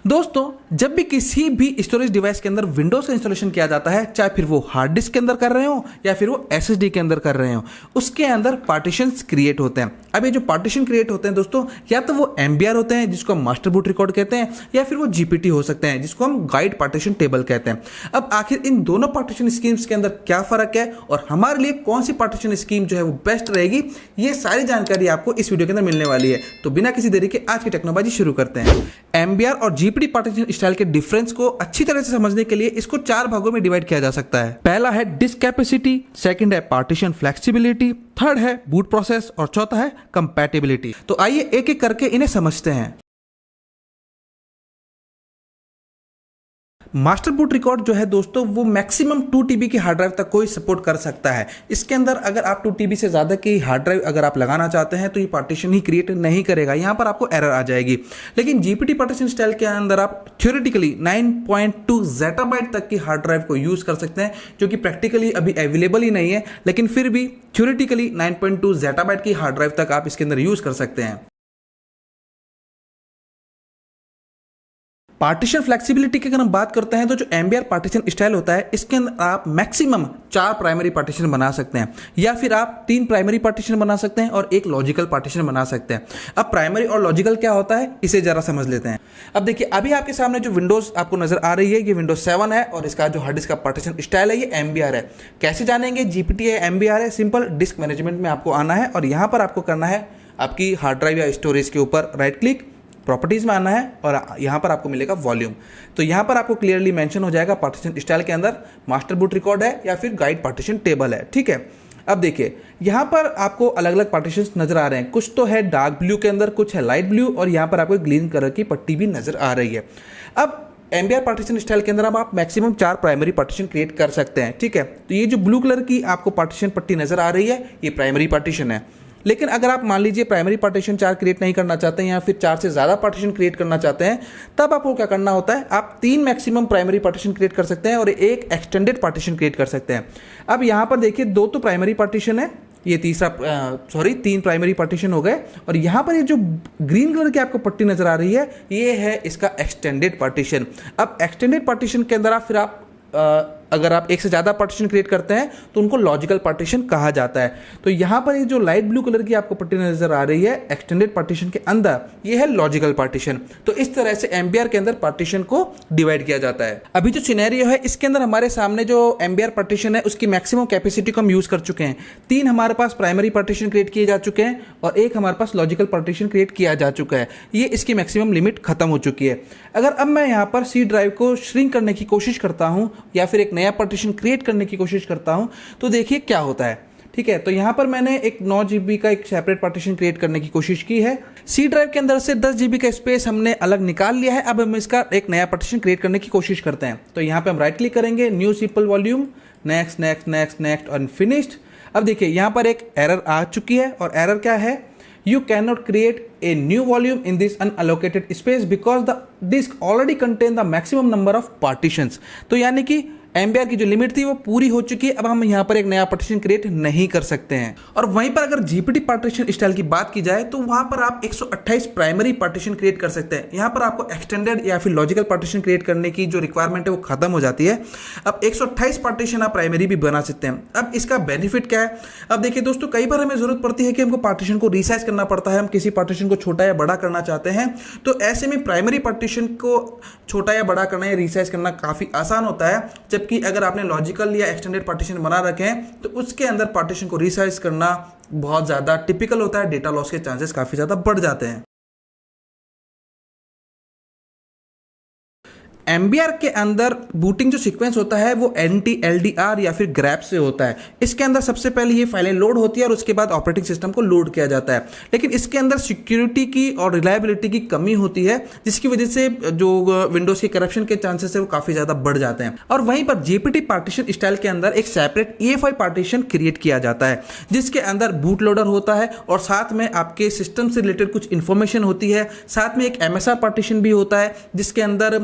दोस्तों, जब भी किसी भी स्टोरेज डिवाइस के अंदर विंडोज का इंस्टॉलेशन किया जाता है, चाहे फिर वो हार्ड डिस्क के अंदर कर रहे हो या फिर वो एसएसडी के अंदर कर रहे हो, उसके अंदर पार्टीशंस क्रिएट होते हैं। अब ये जो पार्टीशन क्रिएट होते हैं दोस्तों, या तो वो एमबीआर होते हैं जिसको हम मास्टर बूट रिकॉर्ड कहते हैं, या फिर वो जीपीटी हो सकते हैं जिसको हम गाइड पार्टीशन टेबल कहते हैं। अब आखिर इन दोनों पार्टीशन स्कीम्स के अंदर क्या फर्क है और हमारे लिए कौन सी पार्टीशन स्कीम जो है वो बेस्ट रहेगी, ये सारी जानकारी आपको इस वीडियो के अंदर मिलने वाली है। तो बिना किसी देरी के आज की टेक्नोलॉजी शुरू करते हैं। एमबीआर और जीपीटी पार्टीशन स्टाइल के डिफरेंस को अच्छी तरह से समझने के लिए इसको 4 भागों में डिवाइड किया जा सकता है। पहला है डिस्क कैपेसिटी, सेकंड है पार्टीशन फ्लेक्सिबिलिटी, थर्ड है बूट प्रोसेस और चौथा है कंपैटिबिलिटी। तो आइए एक एक करके इन्हें समझते हैं। मास्टर बूट रिकॉर्ड जो है दोस्तों, वो मैक्सिमम 2 TB की हार्ड ड्राइव तक कोई सपोर्ट कर सकता है। इसके अंदर अगर आप 2 TB से ज़्यादा की हार्ड ड्राइव अगर आप लगाना चाहते हैं तो ये पार्टीशन ही क्रिएट नहीं करेगा, यहाँ पर आपको एरर आ जाएगी। लेकिन जीपीटी पार्टीशन स्टाइल के अंदर आप थ्योरेटिकली 9.2 zettabyte तक की हार्ड ड्राइव को यूज़ कर सकते हैं, जो कि प्रैक्टिकली अभी अवेलेबल ही नहीं है, लेकिन फिर भी थ्योरेटिकली 9.2 zettabyte की हार्ड ड्राइव तक आप इसके अंदर यूज़ कर सकते हैं। पार्टीशन फ्लेक्सिबिलिटी की अगर हम बात करते हैं तो जो एमबीआर पार्टीशन स्टाइल होता है, इसके अंदर आप मैक्सिमम 4 प्राइमरी पार्टीशन बना सकते हैं, या फिर आप 3 प्राइमरी पार्टीशन बना सकते हैं और 1 लॉजिकल पार्टीशन बना सकते हैं। अब प्राइमरी और लॉजिकल क्या होता है, इसे जरा समझ लेते हैं। अब देखिए, अभी आपके सामने जो विंडोज आपको नजर आ रही है, ये विंडोज 7 है और इसका जो हार्ड डिस्क का पार्टीशन स्टाइल है ये एमबीआर है। कैसे जानेंगे जीपीटी है एमबीआर है? सिंपल, डिस्क मैनेजमेंट में आपको आना है और यहाँ पर आपको करना है आपकी हार्ड ड्राइव या स्टोरेज के ऊपर राइट क्लिक, प्रॉपर्टीज में आना है और यहाँ पर आपको मिलेगा वॉल्यूम। तो यहाँ पर आपको क्लियरली मेंशन हो जाएगा पार्टीशन स्टाइल के अंदर मास्टर बूट रिकॉर्ड है या फिर गाइड पार्टीशन टेबल है। ठीक है, अब देखिए यहाँ पर आपको अलग अलग पार्टीशंस नजर आ रहे हैं। कुछ तो है डार्क ब्लू के अंदर, कुछ है लाइट ब्लू और यहाँ पर आपको ग्रीन कलर की पट्टी भी नजर आ रही है। अब एमबीआर पार्टीशन स्टाइल के अंदर अब आप मैक्सिमम 4 प्राइमरी पार्टीशन क्रिएट कर सकते हैं। ठीक है, तो ये जो ब्लू कलर की आपको पार्टीशन पट्टी नजर आ रही है, ये प्राइमरी पार्टीशन है। लेकिन अगर आप मान लीजिए प्राइमरी पार्टीशन 4 क्रिएट नहीं करना चाहते हैं या फिर 4 से ज़्यादा पार्टीशन क्रिएट करना चाहते हैं, तब आपको क्या करना होता है, आप 3 मैक्सिमम प्राइमरी पार्टीशन क्रिएट कर सकते हैं और 1 एक्सटेंडेड पार्टीशन क्रिएट कर सकते हैं। अब यहाँ पर देखिए 2 तो प्राइमरी पार्टीशन है, ये 3 प्राइमरी पार्टीशन हो गए और यहाँ पर ये जो ग्रीन कलर की आपको पट्टी नजर आ रही है, ये है इसका एक्सटेंडेड पार्टीशन। अब एक्सटेंडेड पार्टीशन के अंदर अगर आप 1 से ज़्यादा पार्टीशन क्रिएट करते हैं तो उनको लॉजिकल पार्टीशन कहा जाता है। तो यहाँ पर ये जो लाइट ब्लू कलर की आपको पट्टी नजर आ रही है एक्सटेंडेड पार्टीशन के अंदर, ये है लॉजिकल पार्टीशन। तो इस तरह से एमबीआर के अंदर पार्टीशन को डिवाइड किया जाता है। अभी जो सिनेरियो है, इसके अंदर हमारे सामने जो एमबीआर पार्टीशन है उसकी मैक्सिमम कैपेसिटी को हम यूज कर चुके हैं। 3 हमारे पास प्राइमरी पार्टीशन क्रिएट किए जा चुके हैं और 1 हमारे पास लॉजिकल पार्टीशन क्रिएट किया जा चुका है। ये इसकी मैक्सिमम लिमिट खत्म हो चुकी है। अगर अब मैं यहाँ पर सी ड्राइव को श्रिंक करने की कोशिश करता हूँ या फिर एक नया पार्टीशन क्रिएट करने की कोशिश करता हूं, तो देखिए क्या होता है। ठीक है, तो यहां पर मैंने एक 9 GB का एक सेपरेट पार्टीशन क्रिएट करने की कोशिश की है। सी ड्राइव के अंदर से 10 GB का स्पेस हमने अलग निकाल लिया है। अब हम इसका एक नया पार्टीशन क्रिएट करने की कोशिश करते हैं। तो यहां पे हम राइट क्लिक करेंगे, new simple volume, next next next next और फिनिश्ड। अब देखिए यहां पर एक एरर आ चुकी है और एरर क्या है, You cannot create a new volume in this unallocated space because the disk already contain the maximum number of partitions। तो यानी कि एमबीआर की जो लिमिट थी वो पूरी हो चुकी है। अब हम यहाँ पर एक नया पार्टीशन क्रिएट नहीं कर सकते हैं। और वहीं पर अगर जीपीटी पार्टीशन स्टाइल की बात की जाए तो वहां पर आप 128 प्राइमरी पार्टीशन क्रिएट कर सकते हैं। यहाँ पर आपको एक्सटेंडेड या फिर लॉजिकल पार्टीशन क्रिएट करने की जो रिक्वायरमेंट है वो खत्म हो जाती है। अब 128 पार्टीशन आप प्राइमरी भी बना सकते हैं। अब इसका बेनिफिट क्या है? अब देखिए दोस्तों, कई बार हमें जरूरत पड़ती है कि हमको पार्टीशन को रिसाइज करना पड़ता है। हम किसी पार्टीशन को छोटा या बड़ा करना चाहते हैं, तो ऐसे में प्राइमरी पार्टीशन को छोटा या बड़ा करना या रिसाइज करना काफी आसान होता है। जबकि अगर आपने लॉजिकल या एक्सटेंडेड पार्टीशन बना रखे हैं तो उसके अंदर पार्टीशन को रिसाइज करना बहुत ज्यादा टिपिकल होता है। डेटा लॉस के चांसेस काफी ज्यादा बढ़ जाते हैं। एमबीआर के अंदर बूटिंग जो सीक्वेंस होता है वो NTLDR या फिर ग्रैब से होता है। इसके अंदर सबसे पहले ये फाइलें लोड होती है और उसके बाद ऑपरेटिंग सिस्टम को लोड किया जाता है। लेकिन इसके अंदर सिक्योरिटी की और रिलायबिलिटी की कमी होती है, जिसकी वजह से जो विंडोज के करप्शन के चांसेस है वो काफी ज्यादा बढ़ जाते हैं। और वहीं पर जीपीटी पार्टीशन स्टाइल के अंदर एक सेपरेट EFI पार्टीशन क्रिएट किया जाता है, जिसके अंदर बूट लोडर होता है और साथ में आपके सिस्टम से रिलेटेड कुछ इंफॉर्मेशन होती है। साथ में एक MSR पार्टीशन भी होता है, जिसके अंदर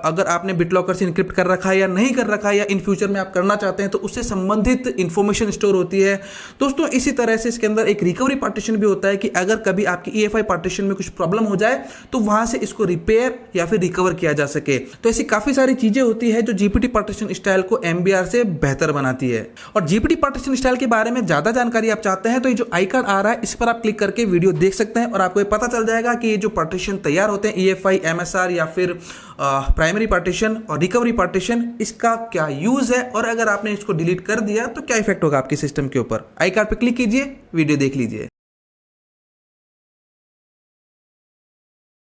अगर आपने BitLocker से इनक्रिप्ट कर रखा है या नहीं कर रखा है, या इन फ्यूचर में आप करना चाहते हैं, तो उससे संबंधित इंफॉर्मेशन स्टोर होती है दोस्तों। इसी तरह से इसके अंदर एक रिकवरी पार्टीशन भी होता है कि अगर कभी आपकी EFI पार्टीशन में कुछ प्रॉब्लम हो जाए तो वहां से इसको रिपेयर या फिर रिकवर किया जा सके। तो ऐसी काफी सारी चीजें होती है जो GPT पार्टीशन स्टाइल को MBR से बेहतर बनाती है। और GPT पार्टीशन स्टाइल के बारे में ज्यादा जानकारी आप चाहते हैं तो ये जो आई कार्ड आ रहा है इस पर आप क्लिक करके वीडियो देख सकते हैं और आपको ये पता चल जाएगा कि ये जो पार्टीशन तैयार होते हैं EFI, MSR या फिर प्राइमरी पार्टीशन और रिकवरी पार्टीशन, इसका क्या यूज है और अगर आपने इसको डिलीट कर दिया तो क्या इफेक्ट होगा आपके सिस्टम के ऊपर। आई कार्ड पे क्लिक कीजिए, वीडियो देख लीजिए।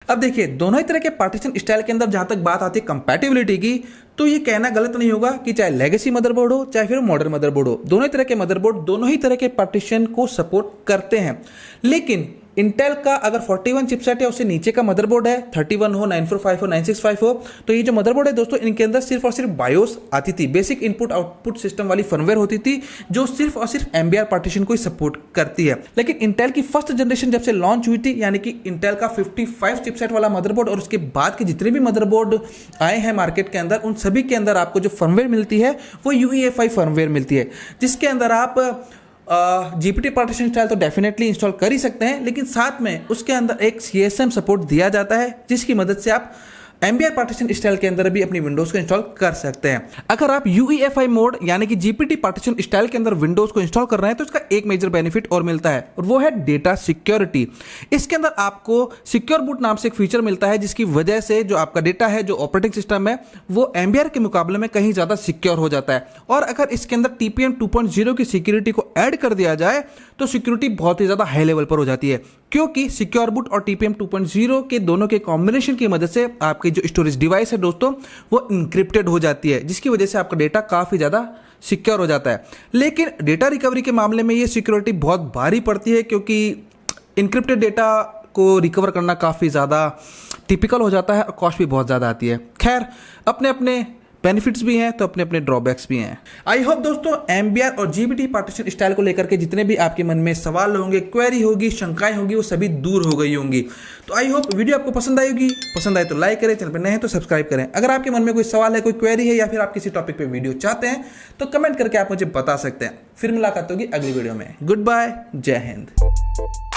अब देखिए, दोनों ही तरह के पार्टीशन स्टाइल के अंदर जहां तक बात आती है कंपैटिबिलिटी की, तो ये कहना गलत नहीं होगा कि चाहे लेगेसी मदरबोर्ड हो चाहे फिर मॉडर्न मदरबोर्ड हो, दोनों ही तरह के मदरबोर्ड दोनों ही तरह के पार्टीशन को सपोर्ट करते हैं। लेकिन इंटेल का अगर 41 चिपसेट है, उससे नीचे का मदरबोर्ड है, 31 हो, 945 हो, 965 हो, तो ये जो मदरबोर्ड है दोस्तों, इनके अंदर सिर्फ और सिर्फ बायोस आती थी, बेसिक इनपुट आउटपुट सिस्टम वाली फर्मवेयर होती थी जो सिर्फ और सिर्फ MBR पार्टीशन को ही सपोर्ट करती है। लेकिन इंटेल की फर्स्ट जनरेशन जब से लॉन्च हुई थी, यानी कि इंटेल का 55 चिपसेट वाला मदरबोर्ड और उसके बाद के जितने भी मदरबोर्ड आए हैं मार्केट के अंदर, उन सभी के अंदर आपको जो फर्मवेयर मिलती है वो UEFI फर्मवेयर मिलती है, जिसके अंदर आप GPT पार्टीशन स्टाइल तो डेफिनेटली इंस्टॉल कर ही सकते हैं, लेकिन साथ में उसके अंदर एक CSM सपोर्ट दिया जाता है जिसकी मदद से आप MBR पार्टीशन स्टाइल के अंदर भी अपनी विंडोज को इंस्टॉल कर सकते हैं। अगर आप UEFI मोड यानी कि GPT पार्टीशन स्टाइल के अंदर विंडोज को इंस्टॉल कर रहे हैं तो इसका एक मेजर बेनिफिट और मिलता है और वो है डेटा सिक्योरिटी। इसके अंदर आपको सिक्योर बूट नाम से एक फीचर मिलता है जिसकी वजह से जो आपका डेटा है, जो ऑपरेटिंग सिस्टम है, वो MBR के मुकाबले में कहीं ज्यादा सिक्योर हो जाता है। और अगर इसके अंदर TPM 2.0 की सिक्योरिटी को ऐड कर दिया जाए तो सिक्योरिटी बहुत ही ज्यादा हाई लेवल पर हो जाती है, क्योंकि सिक्योर बूट और TPM 2.0 के दोनों के कॉम्बिनेशन की मदद से आपकी जो स्टोरेज डिवाइस है दोस्तों वो इंक्रिप्टेड हो जाती है, जिसकी वजह से आपका डेटा काफी ज्यादा सिक्योर हो जाता है। लेकिन डेटा रिकवरी के मामले में ये सिक्योरिटी बहुत भारी पड़ती है, क्योंकि इंक्रिप्टेड डेटा को रिकवर करना काफी ज्यादा टिपिकल हो जाता है और कॉस्ट भी बहुत ज्यादा आती है। खैर, अपने अपने बेनिफिट्स भी हैं तो अपने अपने ड्रॉबैक्स भी हैं। आई होप दोस्तों MBR और GPT पार्टीशन स्टाइल को लेकर के जितने भी आपके मन में सवाल होंगे, क्वेरी होगी, शंकाएं होंगी, वो सभी दूर हो गई होंगी। तो आई होप वीडियो आपको पसंद आई होगी। पसंद आए तो लाइक करें, चैनल पर नए हैं तो सब्सक्राइब करें। अगर आपके मन में कोई सवाल है, कोई क्वेरी है या फिर आप किसी टॉपिक पे वीडियो चाहते हैं तो कमेंट करके आप मुझे बता सकते हैं। फिर मुलाकात होगी अगली वीडियो में। गुड बाय, जय हिंद।